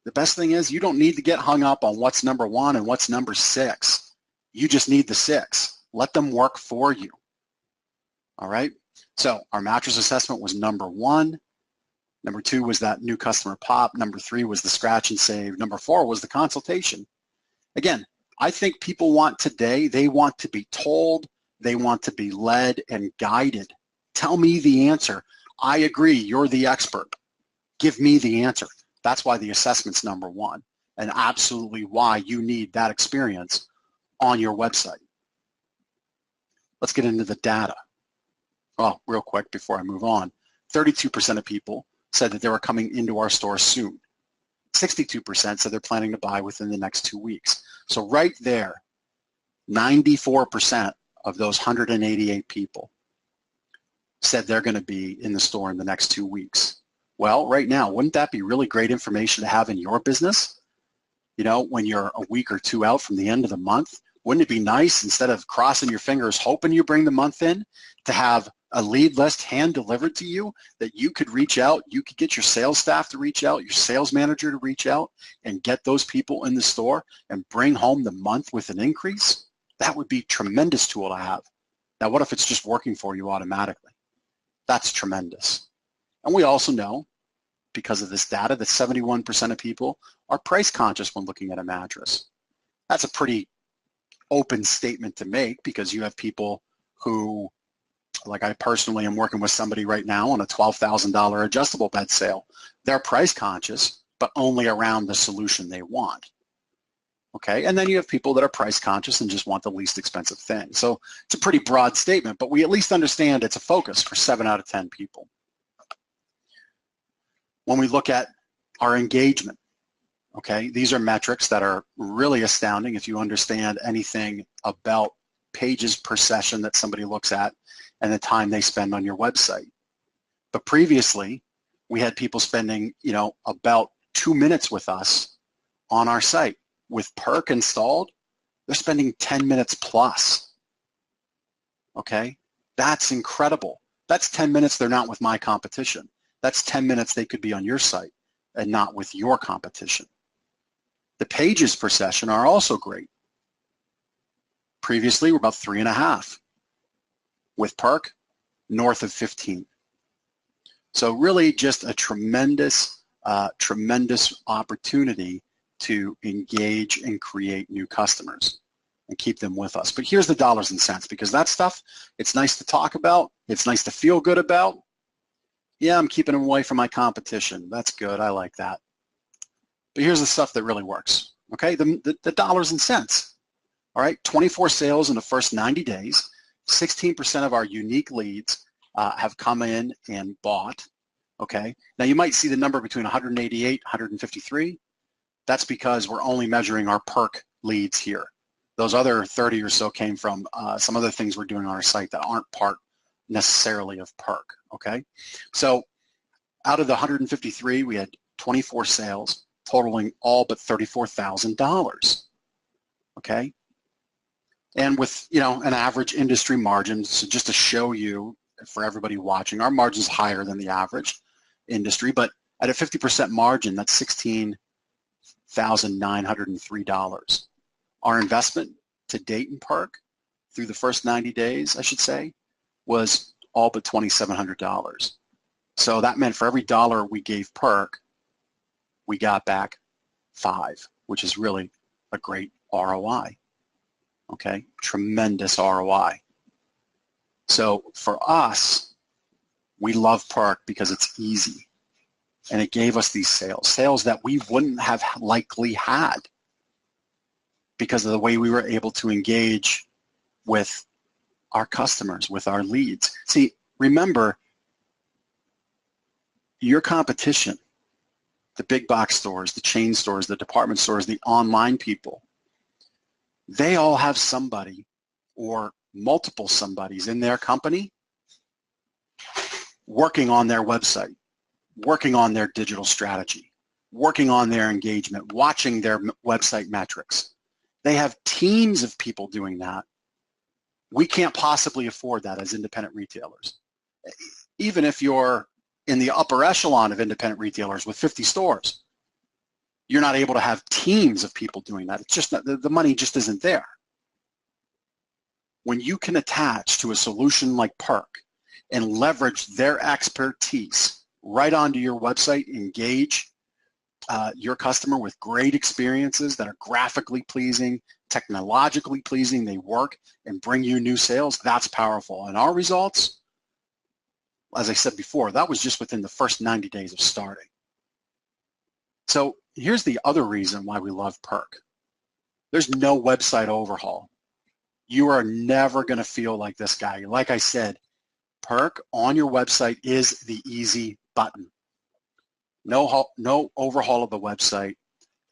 The best thing is you don't need to get hung up on what's number 1 and what's number 6. You just need the 6. Let them work for you. All right? So our mattress assessment was number 1. Number 2 was that new customer pop. Number 3 was the scratch and save. Number 4 was the consultation. Again, I think people want today, they want to be told, they want to be led and guided. Tell me the answer. I agree, you're the expert. Give me the answer. That's why the assessment's number 1, and absolutely why you need that experience on your website. Let's get into the data. Well, real quick before I move on, 32% of people said that they were coming into our store soon. 62% said they're planning to buy within the next 2 weeks. So right there, 94% of those 188 people said they're going to be in the store in the next 2 weeks. Well, right now, wouldn't that be really great information to have in your business? You know, when you're a week or 2 out from the end of the month, wouldn't it be nice, instead of crossing your fingers hoping you bring the month in, to have a lead list hand delivered to you that you could reach out, you could get your sales staff to reach out, your sales manager to reach out and get those people in the store and bring home the month with an increase? That would be a tremendous tool to have. Now, what if it's just working for you automatically? That's tremendous. And we also know, because of this data, that 71% of people are price conscious when looking at a mattress. That's a pretty open statement to make, because you have people who, like I personally am working with somebody right now on a $12,000 adjustable bed sale. They're price conscious, but only around the solution they want. Okay, and then you have people that are price conscious and just want the least expensive thing. So it's a pretty broad statement, but we at least understand it's a focus for 7 out of 10 people. When we look at our engagement, okay, these are metrics that are really astounding if you understand anything about pages per session that somebody looks at and the time they spend on your website. But previously, we had people spending, you know, about 2 minutes with us on our site. With Perk installed, they're spending 10 minutes plus. Okay, that's incredible. That's 10 minutes they're not with my competition. That's 10 minutes they could be on your site and not with your competition. The pages per session are also great. Previously, we're about 3.5. With Perk, north of 15. So really just a tremendous, tremendous opportunity to engage and create new customers and keep them with us. But here's the dollars and cents, because that stuff, it's nice to talk about. It's nice to feel good about. Yeah, I'm keeping them away from my competition. That's good. I like that. But here's the stuff that really works. Okay, the dollars and cents. All right, 24 sales in the first 90 days. 16% of our unique leads have come in and bought. Okay, now you might see the number between 188, 153. That's because we're only measuring our Perk leads here. Those other 30 or so came from some other things we're doing on our site that aren't part necessarily of Perk, okay? So out of the 153, we had 24 sales totaling all but $34,000, okay? And with, you know, an average industry margin, so just to show you, for everybody watching, our margin's higher than the average industry, but at a 50% margin, that's $16,903. Our investment to date in Perk through the first 90 days, I should say, was all but $2,700. So that meant for every dollar we gave Perk, we got back 5, which is really a great ROI. Okay, tremendous ROI. So for us, we love Perk because it's easy. And it gave us these sales that we wouldn't have likely had because of the way we were able to engage with our customers, with our leads. See, remember, your competition, the big box stores, the chain stores, the department stores, the online people, they all have somebody or multiple somebodies in their company working on their website, working on their digital strategy, working on their engagement, watching their website metrics. They have teams of people doing that. We can't possibly afford that as independent retailers. Even if you're in the upper echelon of independent retailers with 50 stores, You're not able to have teams of people doing that. It's just not, the money just isn't there. When you can attach to a solution like Perk and leverage their expertise right onto your website, engage your customer with great experiences that are graphically pleasing, technologically pleasing, they work and bring you new sales, that's powerful. And our results, as I said before, that was just within the first 90 days of starting. So here's the other reason why we love Perk. There's no website overhaul. You are never going to feel like this guy. Like I said, Perk on your website is the easy button. No overhaul of the website,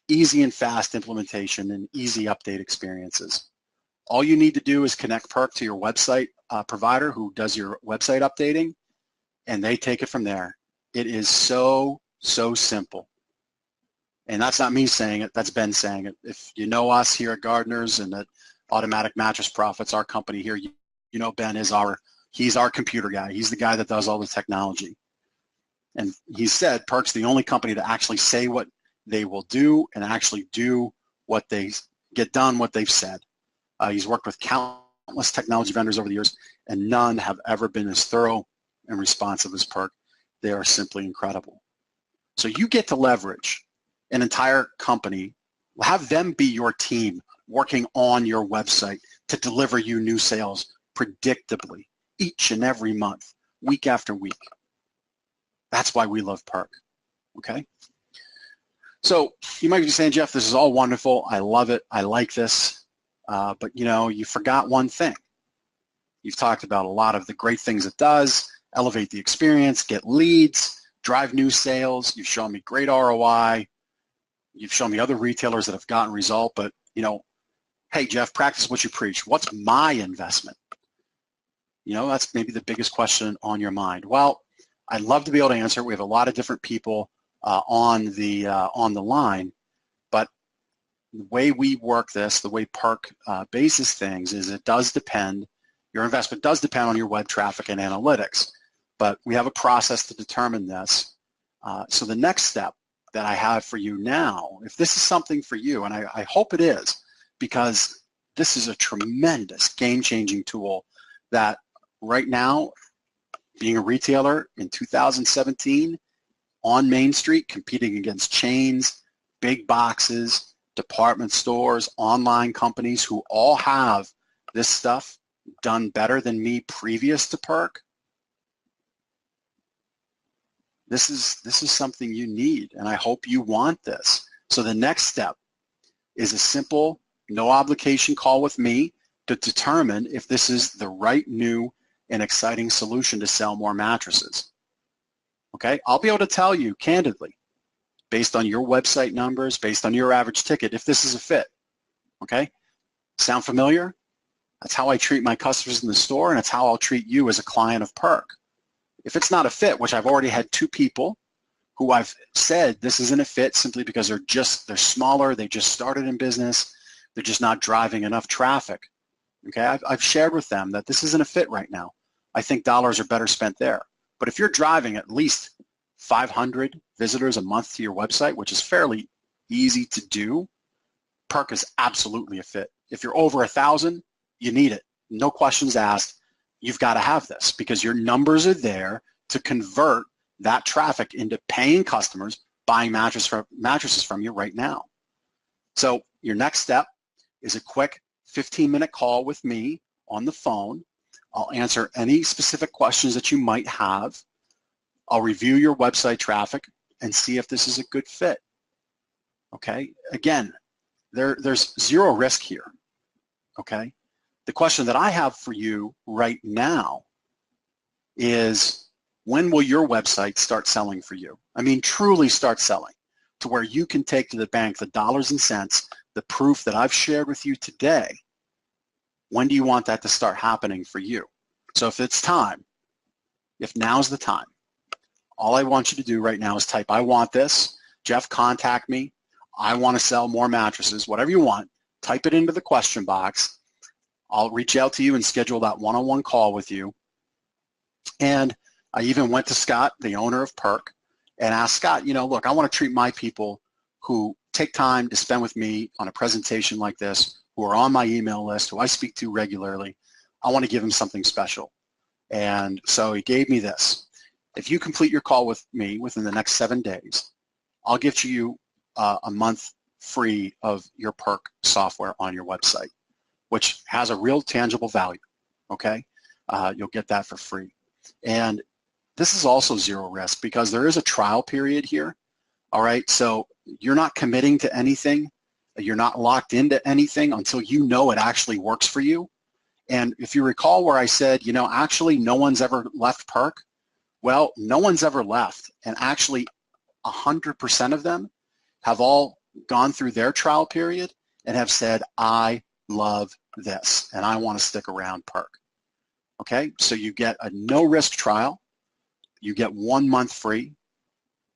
easy and fast implementation, and easy update experiences. All you need to do is connect Perk to your website provider who does your website updating, and they take it from there. It is so simple. And that's not me saying it, that's Ben saying it. If you know us here at Gardeners and at Automatic Mattress Profits, our company here, you know Ben is he's our computer guy. He's the guy that does all the technology. And he said Perk's the only company to actually say what they will do and actually do what they get done, what they've said. He's worked with countless technology vendors over the years, and none have ever been as thorough and responsive as Perk. They are simply incredible. So you get to leverage an entire company, have them be your team working on your website to deliver you new sales predictably each and every month, week after week. That's why we love Perk, okay? So you might be saying, Jeff, this is all wonderful. I love it. I like this. But, you know, you forgot one thing. You've talked about a lot of the great things it does, elevate the experience, get leads, drive new sales. You've shown me great ROI. You've shown me other retailers that have gotten result, but, you know, hey, Jeff, practice what you preach. What's my investment? You know, that's maybe the biggest question on your mind. Well, I'd love to be able to answer. We have a lot of different people on the line, but the way we work this, the way Perk bases things is it does depend, your investment does depend on your web traffic and analytics, but we have a process to determine this. So the next step that I have for you now, if this is something for you, and I hope it is, because this is a tremendous game-changing tool that right now, being a retailer in 2017 on Main Street, competing against chains, big boxes, department stores, online companies who all have this stuff done better than me previous to Perk, this is something you need, and I hope you want this. So the next step is a simple, no obligation call with me to determine if this is the right new and exciting solution to sell more mattresses. Okay, I'll be able to tell you candidly, based on your website numbers, based on your average ticket, if this is a fit. Okay, sound familiar? That's how I treat my customers in the store, and it's how I'll treat you as a client of Perk. If it's not a fit, which I've already had 2 people who I've said this isn't a fit simply because they're smaller, they just started in business, they're just not driving enough traffic. Okay, I've shared with them that this isn't a fit right now. I think dollars are better spent there. But if you're driving at least 500 visitors a month to your website, which is fairly easy to do, Perk is absolutely a fit. If you're over 1,000, you need it. No questions asked. You've got to have this because your numbers are there to convert that traffic into paying customers buying mattresses from you right now. So your next step is a quick 15-minute call with me on the phone. I'll answer any specific questions that you might have. I'll review your website traffic and see if this is a good fit. Okay, again, there's zero risk here. Okay, the question that I have for you right now is, when will your website start selling for you? I mean, truly start selling to where you can take to the bank the dollars and cents, the proof that I've shared with you today. When do you want that to start happening for you? So if it's time, if now's the time, all I want you to do right now is type, I want this. Jeff, contact me. I want to sell more mattresses, whatever you want. Type it into the question box. I'll reach out to you and schedule that one-on-one call with you. And I even went to Scott, the owner of Perk, and asked Scott, you know, look, I want to treat my people who take time to spend with me on a presentation like this, who are on my email list, who I speak to regularly, I want to give them something special. And so he gave me this. If you complete your call with me within the next 7 days, I'll give you a month free of your perk software on your website, which has a real tangible value, okay? You'll get that for free. And this is also zero risk because there is a trial period here, all right? So you're not committing to anything. You're not locked into anything until you know it actually works for you. And if you recall where I said, you know, actually no one's ever left perk, well, no one's ever left. And actually 100% of them have all gone through their trial period and have said, I love this and I want to stick around perk. Okay, so you get a no-risk trial. You get 1 month free.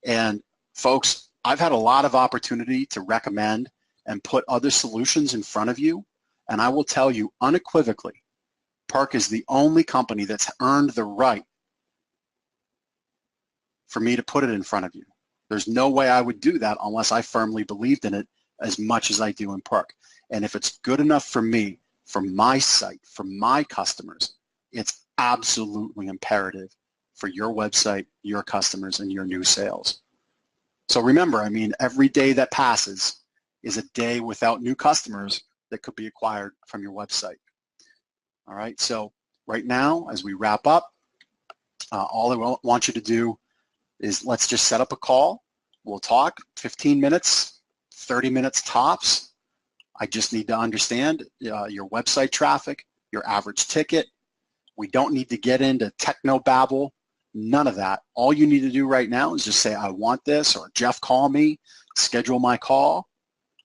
And folks, I've had a lot of opportunity to recommend and put other solutions in front of you. And I will tell you unequivocally, perk is the only company that's earned the right for me to put it in front of you. There's no way I would do that unless I firmly believed in it as much as I do in perk. And if it's good enough for me, for my site, for my customers, it's absolutely imperative for your website, your customers, and your new sales. So remember, I mean, every day that passes is a day without new customers that could be acquired from your website. All right, so right now, as we wrap up, all I want you to do is let's just set up a call. We'll talk 15 minutes, 30 minutes tops. I just need to understand your website traffic, your average ticket. We don't need to get into techno-babble, none of that. All you need to do right now is just say, I want this, or Jeff, call me, schedule my call,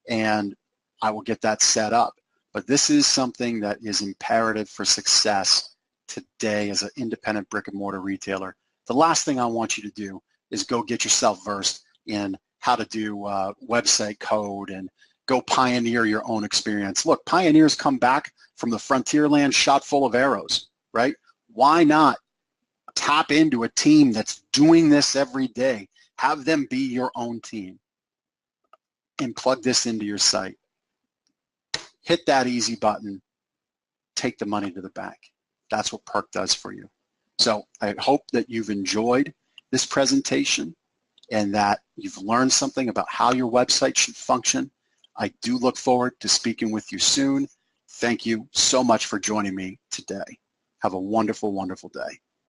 and I will get that set up. But this is something that is imperative for success today as an independent brick and mortar retailer. The last thing I want you to do is go get yourself versed in how to do website code and go pioneer your own experience. Look, pioneers come back from the frontier land shot full of arrows, right? Why not tap into a team that's doing this every day? Have them be your own team and plug this into your site. Hit that easy button, take the money to the bank. That's what perk does for you. So I hope that you've enjoyed this presentation and that you've learned something about how your website should function. I do look forward to speaking with you soon. Thank you so much for joining me today. Have a wonderful, wonderful day.